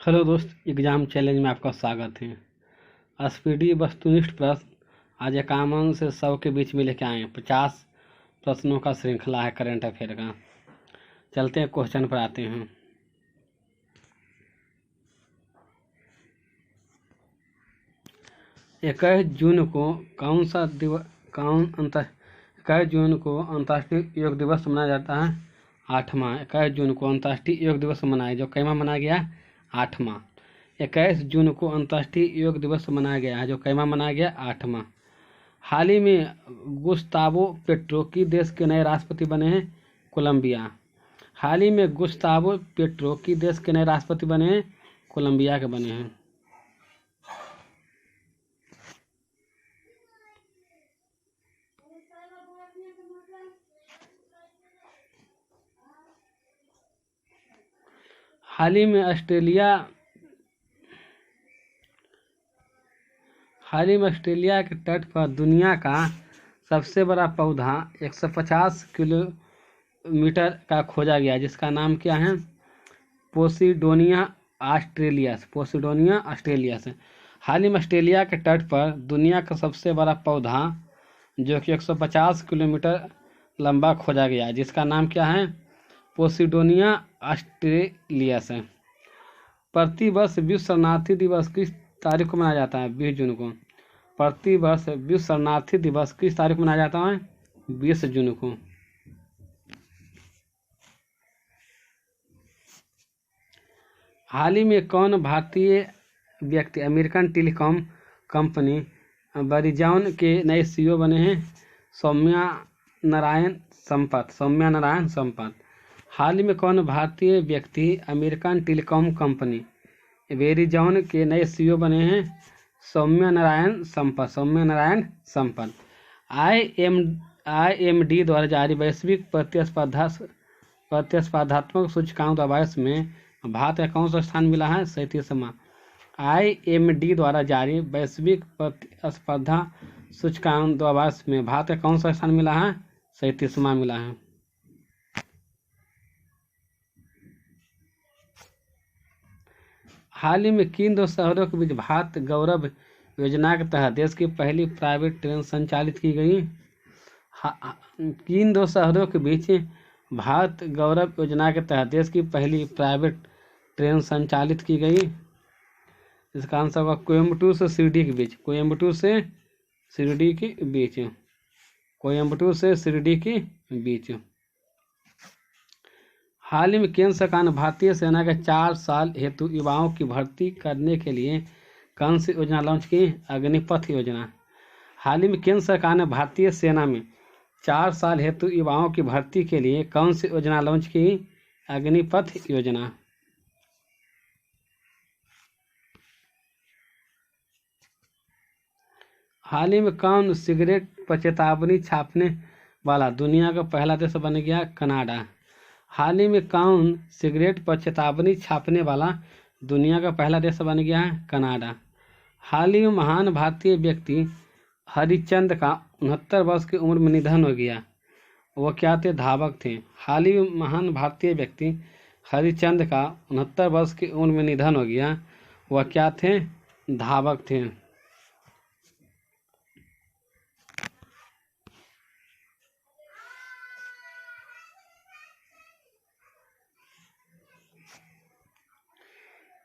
Hello दोस्त, exam challenge में आपका स्वागत है। स्पीडी वस्तुनिष्ठ प्रश्न आज 51 से 100 के बीच में लेके आए हैं। 50 प्रश्नों का श्रृंखला है करंट अफेयर का। चलते हैं क्वेश्चन पर आते हैं। इक्कीस जून को कौन सा दिवस 21 जून को अंतर्राष्ट्रीय योग दिवस मनाया जाता है? 8वां। 21 जून को अंतर्राष्ट्रीय योग दिवस मनाया जो कैमा मनाया गया? 8वां। 21 जून को अंतर्राष्ट्रीय योग दिवस मनाया गया है जो कैमा मनाया गया? 8वां। हाल ही में गुस्तावो पेट्रो की देश के नए राष्ट्रपति बने हैं? कोलंबिया। हाल ही में गुस्तावो पेट्रो की देश के नए राष्ट्रपति बने हैं? कोलंबिया के बने हैं। हाल ही में ऑस्ट्रेलिया के तट पर दुनिया का सबसे बड़ा पौधा 150 किलोमीटर का खोजा गया जिसका नाम क्या है? पोसिडोनिया ऑस्ट्रेलियस। हाल ही में ऑस्ट्रेलिया के तट पर दुनिया का सबसे बड़ा पौधा जो कि 150 किलोमीटर लंबा खोजा गया जिसका नाम क्या है? पोसिडोनिया ऑस्ट्रेलियस है। प्रतिवर्ष विश्व शरणार्थी दिवस किस तारीख को मनाया जाता है? 20 जून को। प्रतिवर्ष विश्व शरणार्थी दिवस किस तारीख को मनाया जाता है? 20 जून को। हाल ही में कौन भारतीय व्यक्ति अमेरिकन टेलीकॉम कंपनी वेरिजॉन के नए सीईओ बने हैं? सौम्या नारायण संपत। हाल ही में कौन भारतीय व्यक्ति अमेरिकन टेलीकॉम कंपनी वेरिजॉन के नए सीईओ बने हैं? सौम्या नारायण संपत। IMD द्वारा जारी वैश्विक प्रतिस्पर्धात्मक सूचकांक 2022 में भारत का कौन सा स्थान मिला है? 37वां। IMD द्वारा जारी वैश्विक प्रतिस्पर्धा सूचकांक 2022 में भारत का कौन सा स्थान मिला है? 37वां मिला है। हाल ही में किन दो शहरों के बीच भारत गौरव योजना के तहत देश की पहली प्राइवेट ट्रेन संचालित की गई? किन दो शहरों के बीच भारत गौरव योजना के तहत देश की पहली प्राइवेट ट्रेन संचालित की गई? इसका आंसर होगा कोयम्बटूर से शिरडी के बीच। हाल ही में केंद्र सरकार ने भारतीय सेना के 4 साल हेतु युवाओं की भर्ती करने के लिए कौन सी योजना लॉन्च की? अग्निपथ योजना। हाल ही में केंद्र सरकार ने भारतीय सेना में 4 साल हेतु युवाओं की भर्ती के लिए कौन सी योजना लॉन्च की? अग्निपथ योजना। हाल ही में कौन सिगरेट पर चेतावनी छापने वाला दुनिया का पहला देश बन गया? कनाडा। हाल ही में कौन सिगरेट पर चेतावनी छापने वाला दुनिया का पहला देश बन गया है? कनाडा। हाल ही में महान भारतीय व्यक्ति हरिश्चंद्र का 69 वर्ष की उम्र में निधन हो गया। वो क्या थे? धावक थे। हाल ही में महान भारतीय व्यक्ति हरिश्चंद्र का 69 वर्ष की उम्र में निधन हो गया। वह क्या थे? धावक थे।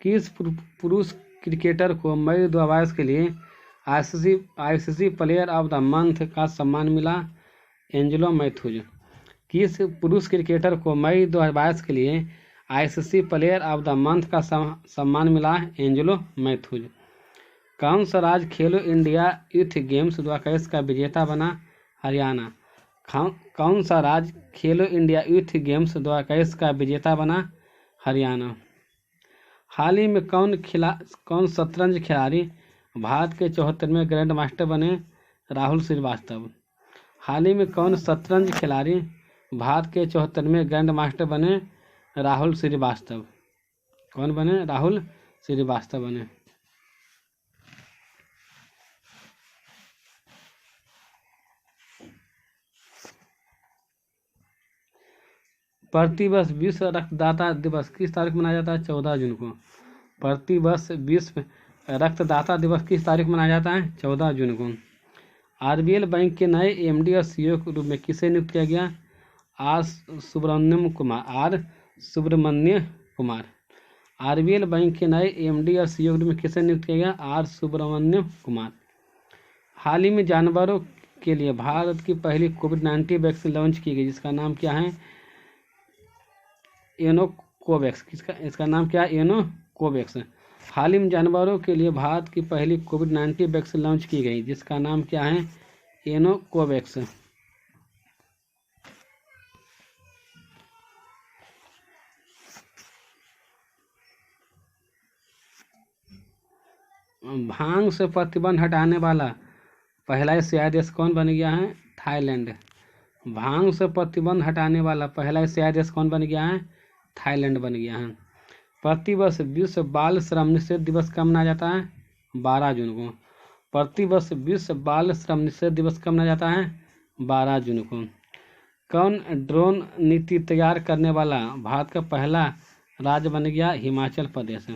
किस पुरुष क्रिकेटर को मई 2022 के लिए ICC player of the month का सम्मान मिला? एंजेलो मैथ्यूज। किस पुरुष क्रिकेटर को मई 2022 के लिए ICC player of the month का सम्मान मिला? एंजेलो मैथ्यूज। कौन सा राज्य खेलो इंडिया यूथ गेम्स 2021 का विजेता बना? हरियाणा। कौन सा राज्य खेलो इंडिया यूथ गेम्स 2021 का विजेता बना? हरियाणा। हाल ही में कौन शतरंज खिलाड़ी भारत के 74वें ग्रैंड मास्टर बने? राहुल श्रीवास्तव। हाल ही में कौन शतरंज खिलाड़ी भारत के 74वें ग्रैंड मास्टर बने? राहुल श्रीवास्तव। कौन बने? राहुल श्रीवास्तव बने। प्रतिवर्ष विश्व रक्तदाता दिवस किस तारीख को मनाया जाता है? 14 जून को। प्रतिवर्ष विश्व रक्तदाता दिवस किस तारीख को मनाया जाता है? 14 जून को। आरबीएल बैंक के नए एमडी और सीईओ के रूप में किसे नियुक्त किया गया? R Subramanya Kumar. RBL bank के नए एमडी और सीईओ के रूप में किसे नियुक्त किया गया? आर सुब्रमण्य कुमार। हाल ही में जानवरों के लिए भारत की पहली कोविड-19 वैक्सीन लॉन्च की गई, जिसका नाम क्या है? एनोकोवैक्स। इसका नाम क्या है? एनोकोवैक्स। हाल ही में जानवरों के लिए भारत की पहली कोविड-19 वैक्सीन लॉन्च की गई, जिसका नाम क्या है? एनोकोवैक्स। भांग से प्रतिबंध हटाने वाला पहला एशियाई देश कौन बन गया है? थाईलैंड। भांग से प्रतिबंध हटाने वाला पहला एशियाई देश कौन बन गया है? थाईलैंड बन गया है। प्रतिवर्ष विश्व बाल श्रम निषेध दिवस कब मनाया जाता है? 12 जून को। प्रतिवर्ष विश्व बाल श्रम निषेध दिवस कब मनाया जाता है? 12 जून को। कौन ड्रोन नीति तैयार करने वाला भारत का पहला राज्य बन गया? हिमाचल प्रदेश।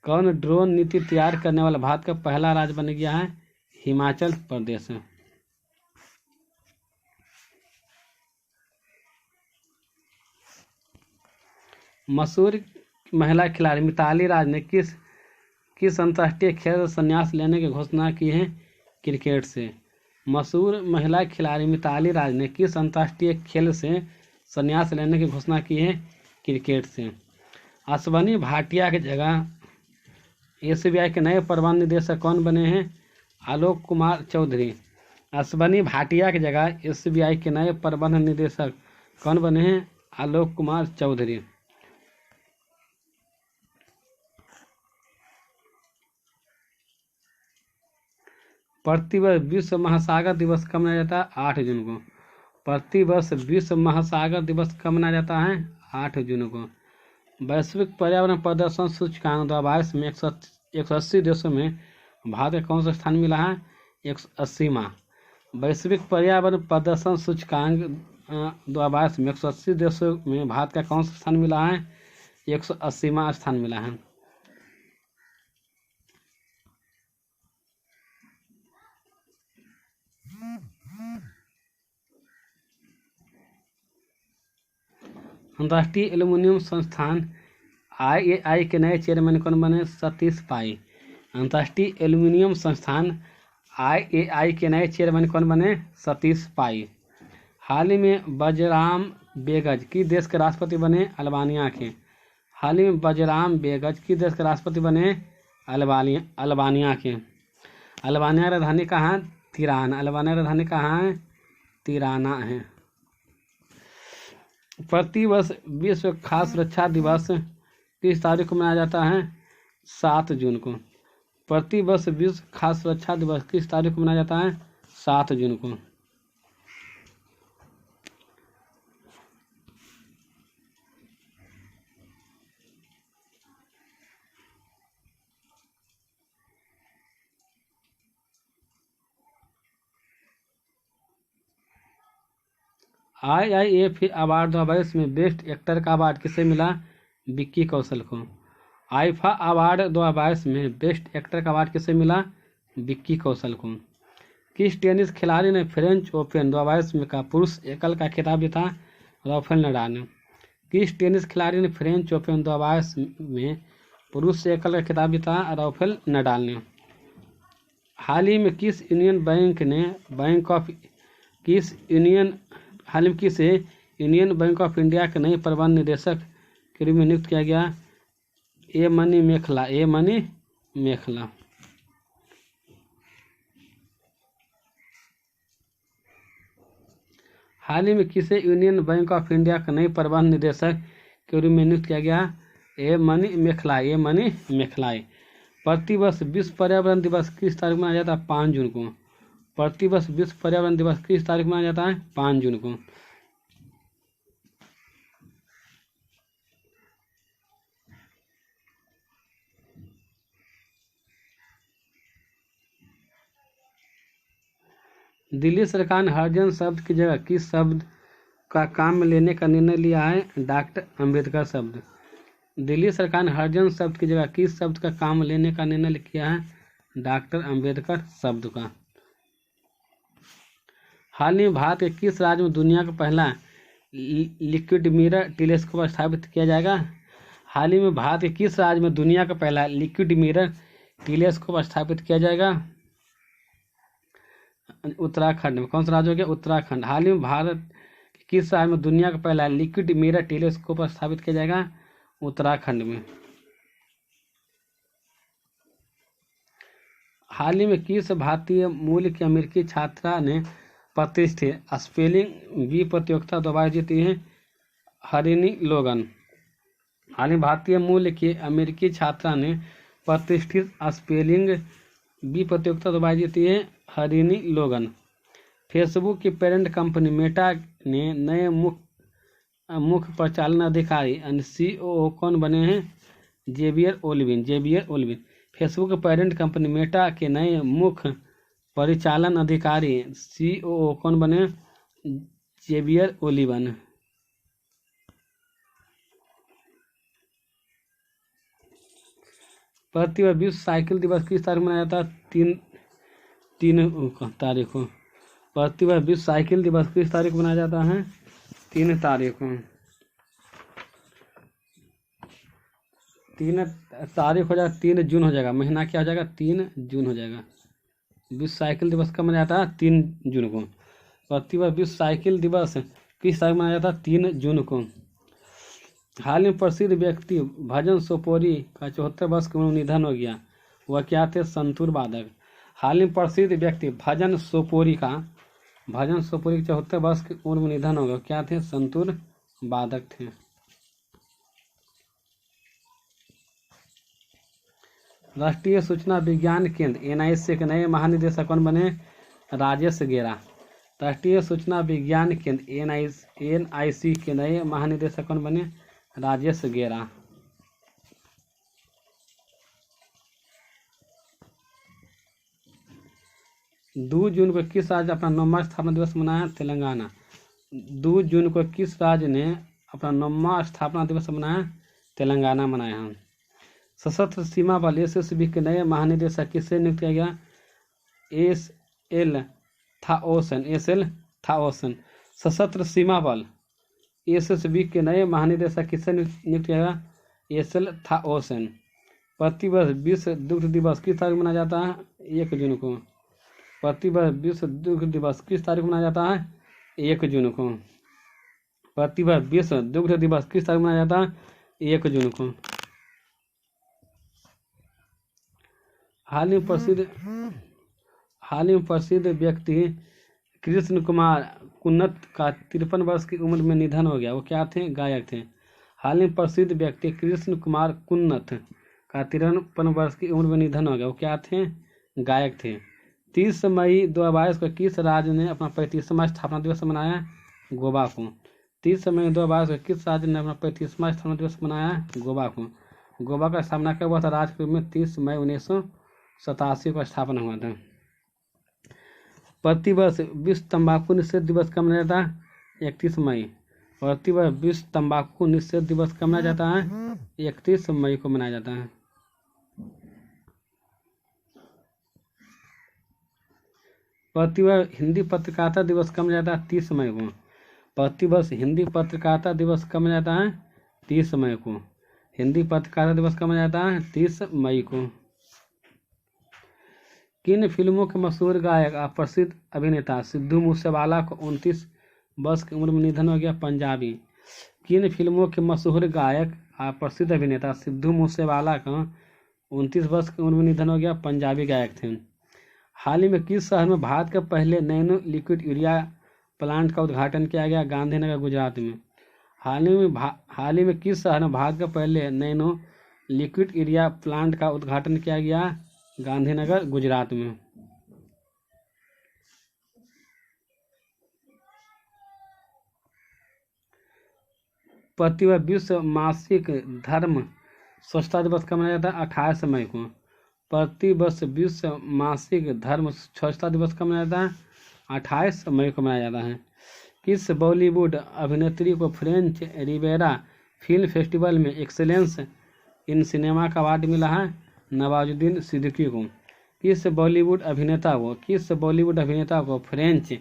कौन ड्रोन नीति तैयार करने वाला भारत का पहला राज्य बन गया है? हिमाचल प्रदेश। मशहूर महिला खिलाड़ी मिताली राज ने किस अंतर्राष्ट्रीय खेल से संन्यास लेने की घोषणा की है? क्रिकेट से। मशहूर महिला खिलाड़ी मिताली राज ने किस अंतर्राष्ट्रीय खेल से संन्यास लेने की घोषणा की है? क्रिकेट से। अश्वनी भाटिया की जगह एसबीआई के नए प्रबंध निदेशक कौन बने हैं? आलोक कुमार चौधरी। अश्वनी भाटिया की जगह एसबीआई के नए प्रबंध निदेशक कौन बने हैं? आलोक कुमार चौधरी। प्रतिवर्ष विश्व महासागर दिवस कब मनाया जाता है? 8 जून को। प्रतिवर्ष विश्व महासागर दिवस कब मनाया जाता है? 8 जून को। वैश्विक पर्यावरण प्रदर्शन सूचकांक 2022 में 180 देशों में भारत का कौन सा स्थान मिला है? 180वां। वैश्विक पर्यावरण प्रदर्शन सूचकांक 2022 में 180 देशों में भारत का कौन सा स्थान मिला है? 180वां स्थान मिला है। अंतर्राष्ट्रीय एल्युमिनियम संस्थान IAI के नए चेयरमैन कौन बने? सतीश पाई। अंतर्राष्ट्रीय एल्युमिनियम संस्थान IAI के नए चेयरमैन कौन बने? सतीश पाई। हाल ही में बजराम बेगज की देश के राष्ट्रपति बने? अल्बानिया के। हाल ही में बजराम बेगज की देश के राष्ट्रपति बने? अल्बानिया के। अल्बानिया की राजधानी कहाँ है? तिराना। अल्बानिया की राजधानी कहाँ है? तिराना है। प्रतिवर्ष विश्व खाद्य सुरक्षा दिवस किस तारीख को मनाया जाता है? 7 जून को। प्रतिवर्ष विश्व खाद्य सुरक्षा दिवस किस तारीख को मनाया जाता है? 7 जून को। IIF अवार्ड 2022 में बेस्ट एक्टर का अवार्ड किसे मिला? विक्की कौशल को। आईफा अवार्ड 2022 में बेस्ट एक्टर का अवार्ड किसे मिला? विक्की कौशल को। किस टेनिस खिलाड़ी ने फ्रेंच ओपन 2022 में का पुरुष एकल का खिताब जीता? राफेल नडाल ने। किस टेनिस खिलाड़ी ने फ्रेंच ओपन 2022 में पुरुष एकल का खिताब जीता? राफेल नडाल ने। हाल ही में किस यूनियन बैंक ऑफ इंडिया के नए प्रबंध निदेशक के रूप में नियुक्त किया गया? ए मनी मेखला। हाल ही में किसे यूनियन बैंक ऑफ इंडिया के नए प्रबंध निदेशक के रूप में नियुक्त किया गया? A money मेखलाए। प्रतिवर्ष विश्व पर्यावरण दिवस किस तारीख में मनाया जाता है? 5 जून को। प्रतिवर्ष विश्व पर्यावरण दिवस किस तारीख में मनाया जाता है? 5 जून को। दिल्ली सरकार ने हरिजन शब्द की जगह किस शब्द का काम में लेने का निर्णय लिया है? डॉक्टर अम्बेडकर शब्द। दिल्ली सरकार ने हरिजन शब्द की जगह किस शब्द का काम लेने का निर्णय किया है? डॉक्टर अंबेडकर शब्द का। हाल ही में भारत के किस राज्य में दुनिया का पहला लिक्विड मिरर टेलीस्कोप स्थापित किया जाएगा? हाल ही में भारत के किस राज्य में दुनिया का पहला लिक्विड मिरर टेलीस्कोप स्थापित किया जाएगा? उत्तराखंड में। कौन सा राज्य हो गया? उत्तराखंड। हाल ही में भारत के किस राज्य में दुनिया का पहला लिक्विड मिरर टेलीस्कोप स्थापित किया जाएगा? उत्तराखंड में। हाल ही में किस भारतीय मूल की अमेरिकी छात्रा ने प्रतिष्ठित स्पेलिंग बी प्रतियोगिता दोबारा जीती है? हरिनी लोगन। हाल ही भारतीय मूल की अमेरिकी छात्रा ने प्रतिष्ठित स्पेलिंग बी प्रतियोगिता दोबारा जीती है? हरिनी लोगन। फेसबुक की पेरेंट कंपनी मेटा ने नए मुख्य परिचालन अधिकारी COO कौन बने हैं? Javier Olivan. Facebook parent company Meta के नए मुख्य परिचालन अधिकारी COO कौन बने? Javier Olivan. प्रतिवर्ष विश्व साइकिल दिवस किस तारीख मनाया जाता है? 3 तारीख को। प्रतिवर्ष विश्व साइकिल दिवस किस तारीख को मनाया जाता है? 3 तारीख को। 3 तारीख हो जाएगा, 3 जून हो जाएगा। महीना क्या हो जाएगा? 3 जून हो जाएगा। विश्व साइकिल दिवस कब मनाया जाता है? 3 जून को। प्रतिवर्ष विश्व साइकिल दिवस किस तारीख मनाया जाता है? 3 जून को। हाल में प्रसिद्ध व्यक्ति भजन सोपोरी का 74 वर्ष की उम्र में निधन हो गया। वह क्या थे? संतूर वादक। हाल में प्रसिद्ध व्यक्ति भजन सोपोरी का 74 वर्ष की उम्र में निधन हो गया। क्या थे? संतूर वादक थे। राष्ट्रीय सूचना विज्ञान केंद्र NIC के नए महानिदेशक कौन बने? राजेश गेरा। राष्ट्रीय सूचना विज्ञान केंद्र NIC के नए महानिदेशक कौन बने? राजेश गेरा। दो जून को किस राज्य अपना 9वां स्थापना दिवस मनाया? तेलंगाना। 2 जून को किस राज्य ने अपना 9वां स्थापना दिवस मनाया? तेलंगाना मनाया। सशस्त्र सीमा बल SSB के नए महानिदेशक किससे नियुक्त किया गया? SL थाओसन। सशस्त्र सीमा बल SSB के नए महानिदेशक किससे नियुक्त किया गया? SL थाओसन। प्रतिवर्ष विश्व दुग्ध दिवस किस तारीख मनाया जाता है? 1 जून को। प्रतिवर्ष विश्व दुग्ध दिवस किस तारीख मनाया जाता है? 1 जून को। प्रतिवर्ष विश्व दुग्ध दिवस किस तारीख मनाया जाता है? 1 जून को। हाल ही में प्रसिद्ध व्यक्ति कृष्ण कुमार कुन्नत का 53 वर्ष की उम्र में निधन हो गया। वो क्या थे? गायक थे। हाल ही में प्रसिद्ध व्यक्ति कृष्ण कुमार कुन्नत का 53 वर्ष की उम्र में निधन हो गया। वो क्या थे? गायक थे। 30 मई 2022 को किस राज्य ने अपना 35वां स्थापना दिवस मनाया? गोवा को। 30 मई 2022 को किस राज्य ने अपना 35वां स्थापना दिवस मनाया? गोवा को। गोवा का स्थापना कब हुआ था? राज्य के रूप में 30 मई 1987 को स्थापना हुआ था। प्रतिवर्ष विश्व तंबाकू निषेध दिवस कब मनाया जाता है? 31 मई। प्रतिवर्ष विश्व तंबाकू निषेध दिवस कब मनाया जाता है? 31 मई को मनाया जाता है। प्रतिवर्ष हिंदी पत्रकारिता दिवस कब मनाया जाता है? 30 मई को। प्रतिवर्ष हिंदी पत्रकारिता दिवस कब मनाया जाता है? 30 मई को। हिंदी पत्रकारिता दिवस कब मनाया जाता है? 30 मई को। किन फिल्मों के मशहूर गायक और प्रसिद्ध अभिनेता सिद्धू मूसेवाला को 29 वर्ष की उम्र में निधन हो गया? पंजाबी। किन फिल्मों के मशहूर गायक और प्रसिद्ध अभिनेता सिद्धू मूसेवाला का 29 वर्ष की उम्र में निधन हो गया? पंजाबी गायक थे। हाल ही में किस शहर में भारत के पहले नैनो लिक्विड यूरिया प्लांट का उद्घाटन किया गया? गांधीनगर, गुजरात में। हाल ही में किस शहर में भारत के पहले नैनो लिक्विड यूरिया प्लांट का उद्घाटन किया गया? गांधीनगर, गुजरात में। प्रतिवर्ष विश्व मासिक धर्म स्वच्छता दिवस कब मनाया जाता है? 28 मई को। प्रतिवर्ष विश्व मासिक धर्म स्वच्छता दिवस कब मनाया जाता है? 28 मई को मनाया जाता है। किस बॉलीवुड अभिनेत्री को फ्रेंच रिवेरा फिल्म फेस्टिवल में एक्सेलेंस इन सिनेमा का अवार्ड मिला है नवाजुद्दीन सिद्दीकी को? किस बॉलीवुड अभिनेता को फ्रेंच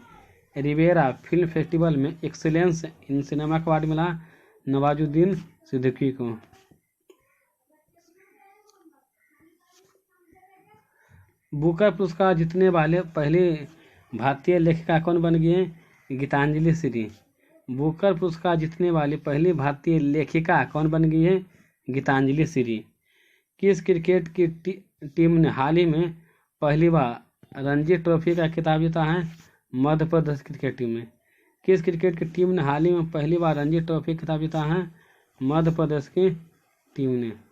रिवेरा फिल्म फेस्टिवल में एक्सेलेंस इन सिनेमा का अवार्ड मिला? नवाजुद्दीन सिद्दीकी को। बुकर पुरस्कार जीतने वाले पहली भारतीय लेखिका कौन बन गई है? गीतांजलि श्री। बुकर पुरस्कार जीतने वाली पहली भारतीय लेखिका कौन बन गई है? गीतांजलि श्री। किस क्रिकेट की टीम ने हाल ही में पहली बार रणजी ट्रॉफी का खिताब जीता है? मध्य प्रदेश क्रिकेट टीम ने। किस क्रिकेट की टीम ने हाल ही में पहली बार रणजी ट्रॉफी खिताब जीता है? मध्य प्रदेश की टीम ने।